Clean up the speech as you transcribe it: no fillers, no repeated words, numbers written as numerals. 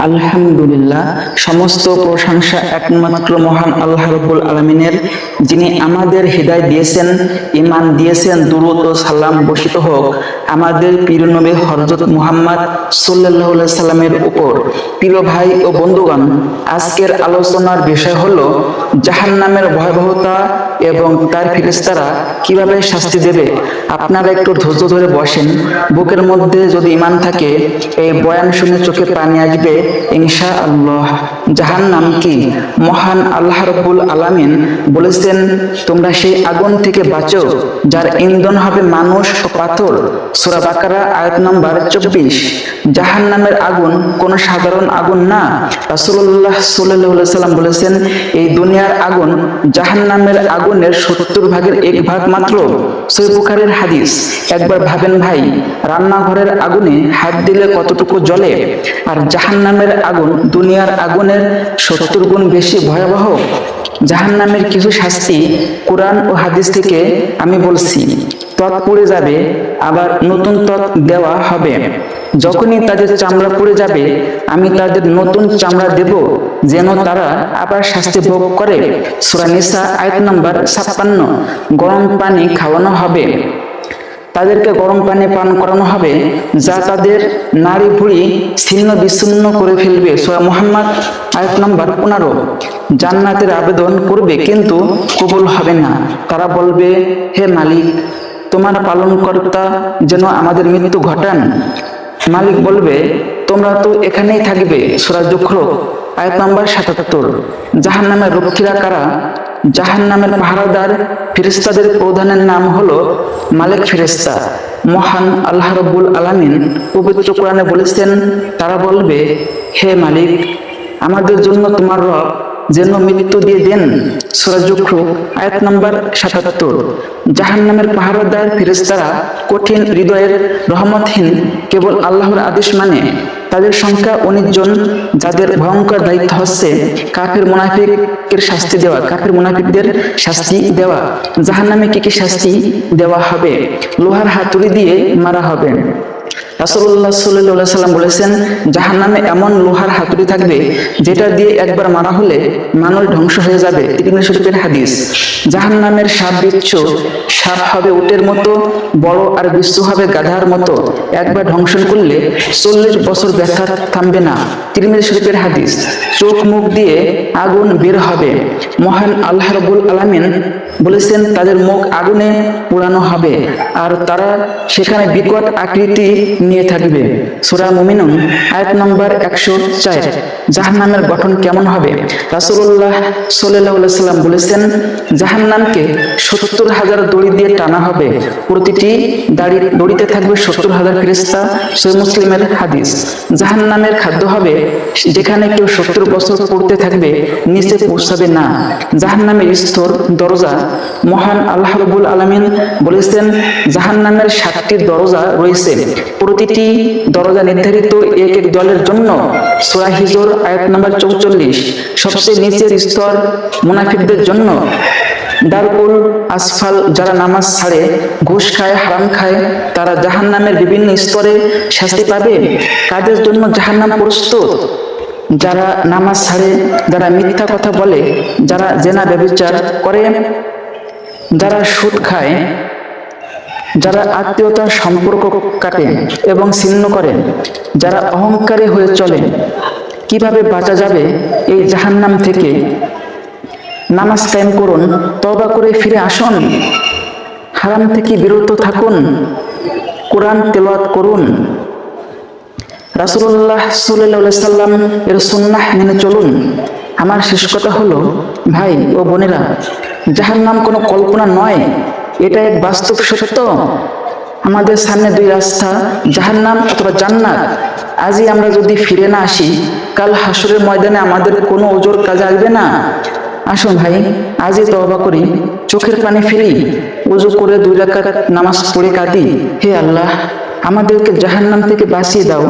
আলহামদুলিল্লাহ, সমস্ত প্রশংসা একমাত্র মহান আল্লাহ রাব্বুল আলামিনের, যিনি আমাদের হৃদয় দিয়েছেন, ঈমান দিয়েছেন। দুরূদ ও সালাম বর্ষিত হোক আমাদের প্রিয় নবী হযরত মুহাম্মদ সাল্লাল্লাহু আলাইহি সাল্লামের উপর। প্রিয় ভাই ও বন্ধুগণ, আজকের আলোচনার বিষয় হলো জাহান্নামের ভয়াবহতা এবং তার ফেরেশতারা কিভাবে শাস্তি দেবে। আপনারা একটু ধৈর্য ধরে বসেন। বুকের মধ্যে যদি ঈমান থাকে, এই বয়ান শুনে চোখে পানি আসবে ইনশাআল্লাহ। জাহান্নাম কি? মহান আল্লাহ রাব্বুল আলামিন বলেছেন, তোমরা সেই আগুন থেকে বাঁচো যার ইন্ধন হবে মানুষ ও পাথর। সূরা বাকারা আয়াত নম্বর 24। জাহান্নামের আগুন কোনো সাধারণ আগুন না। রাসূলুল্লাহ সাল্লাল্লাহু আলাইহি সাল্লাম বলেছেন, এই দুনিয়ার আগুন জাহান্নামের আগুনের 70 ভাগের 1 ভাগ মাত্র। সহিহ বুখারীর হাদিস। একবার ভাবেন ভাই, রান্নাঘরের আগুনে হাত দিলে কতটুকু জ্বলে, আর জাহান্নামের আগুন দুনিয়ার আগুনের 70 গুণ বেশি ভয়াবহ। জাহান্নামের কিছু শাস্তি কোরআন ও হাদিস থেকে আমি বলছি। ত্বক পুড়ে যাবে, আবার নতুন ত্বক দেওয়া হবে। যখনই তাদের চামড়া পুড়ে যাবে, আমি তাদের নতুন চামড়া দেব, যেন তারা আবার শাস্তি ভোগ করে। সূরা নিসা আয়াত নম্বর 56। গরম পানি খাওয়ানো হবে, তাদেরকে গরম পানি পান করানো হবে, যা তাদের নাড়ি ভুঁড়ি ছিন্ন বিচ্ছিন্ন করে ফেলবে। সূরা মুহাম্মদ আয়াত নম্বর 15। জান্নাতের আবেদন করবে, কিন্তু কবুল হবে না। তারা বলবে, হে মালিক, তোমার পালনকর্তা যেন আমাদের মৃত্যু ঘটান। মালিক বলবে, তোমরা তো এখানেই থাকবে। সূরা যুখরুফ আয়াত নম্বর 77। জাহান্নামের রক্ষীরা কারা? জাহান্নামের পাহারাদার ফেরেশতাদের প্রধানের নাম হলো মালিক ফেরেশতা। মহান আল্লাহ রাব্বুল আলামিন পবিত্র কোরআনে বলেছেন, তারা বলবে, হে মালিক, আমাদের জন্য তোমার রব যেন মৃত্যু দিয়ে দেন। সূরা যুখরুফ আয়াত নম্বর 77। জাহান্নামের পাহারাদার ফেরেশতারা কঠিন হৃদয়ের, রহমতহীন, কেবল আল্লাহর আদেশ মানে। তাদের সংখ্যা 19 জন, যাদের ভয়ঙ্কর দায়িত্ব হচ্ছে কাফির মুনাফিকের শাস্তি দেওয়া, কাফির মুনাফিকদের শাস্তি দেওয়া। জাহান্নামে কি কি শাস্তি দেওয়া হবে? লোহার হাতুড়ি দিয়ে মারা হবে। রাসূলুল্লাহ সাল্লাল্লাহু আলাইহি সাল্লাম বলেছেন, জাহান্নামে এমন লোহার হাতুড়ি থাকবে, যেটা দিয়ে একবার মারা হলে মানুষ ধ্বংস হয়ে যাবে। তিরমিজি শরীফের হাদিস। জাহান্নামের সাপ বিচ্ছু, সাপ হবে উটের মতো বড়, আর বিচ্ছু হবে গাধার মতো। একবার ধ্বংসন করলে 40 বছর ব্যথা থামবে না। তিরমিজি শরীফের হাদিস। চোখ মুখ দিয়ে আগুন বের হবে। মহান আল্লাহ রাব্বুল আলামিন বলেছেন, তাদের মুখ আগুনে পোড়ানো হবে, আর তারা সেখানে বিকট আকৃতি নিয়ে থাকবে। সূরা মুমিনুন আয়াত নম্বর 104। জাহান্নামের গঠন কেমন হবে? রাসূলুল্লাহ সাল্লাল্লাহু আলাইহি সাল্লাম বলেছেন, জাহান্নামকে 70,000 দড়ি দিয়ে টানা হবে। প্রতিটি দড়িতে থাকবে 70,000 ফেরেশতা। সহিহ মুসলিমের হাদিস। জাহান্নামের খাদ্য হবে, যেখানে কেউ 70 বছর পড়তে থাকবে, নিচে পৌঁছাবে না। জাহান্নামের স্তর, দরজা। মহান আল্লাহ রাব্বুল আলামিন বলেছেন, জাহান্নামের 7টি দরজা রয়েছে। প্রতিটি দরজা নির্ধারিত এক এক দলের জন্য। সূরা হিজর আয়াত নম্বর 44। সবচেয়ে নিচের স্তর মুনাফিকদের জন্য। দারকুল আসফাল, যারা নামাজ ছাড়ে, ঘুষ খায়, হারাম খায়, তারা জাহান্নামের বিভিন্ন স্তরে শাস্তি পাবে। কাদের জন্য জাহান্নাম প্রস্তুত? যারা নামাজ ছাড়ে, যারা মিথ্যা কথা বলে, যারা জেনা ব্যভিচার করে, যারা সুদ খায়, যারা আত্মীয়তার সম্পর্ক কাটে এবং ছিন্ন করে, যারা অহংকারী হয়ে চলে। কিভাবে বাঁচা যাবে এই জাহান্নাম থেকে? নামাজ কায়েম করুন, তওবা করে ফিরে আসুন, হারাম থেকে বিরত থাকুন, কোরআন তেলাওয়াত করুন, রাসূলুল্লাহ সাল্লাল্লাহু আলাইহি সাল্লাম এর সুন্নাহ মেনে চলুন। আমার শেষ কথা হলো, ভাই ও বোনেরা, জাহান্নাম কোনো কল্পনা নয়, এটা এক বাস্তব সত্য। আমাদের সামনে 2 রাস্তা, জাহান্নাম অথবা জান্নাত। আজই আমরা যদি ফিরে না আসি, কাল হাসরের ময়দানে আমাদের কোনো ওজোর কাজে আসবে না। আসুন ভাই, আজই তওবা করি, চোখের পানি ফেলি, ওযু করে 2 রাকাত নামাজ পড়ে কাঁদি, হে আল্লাহ, আমাদেরকে জাহান্নাম থেকে বাঁচিয়ে দাও।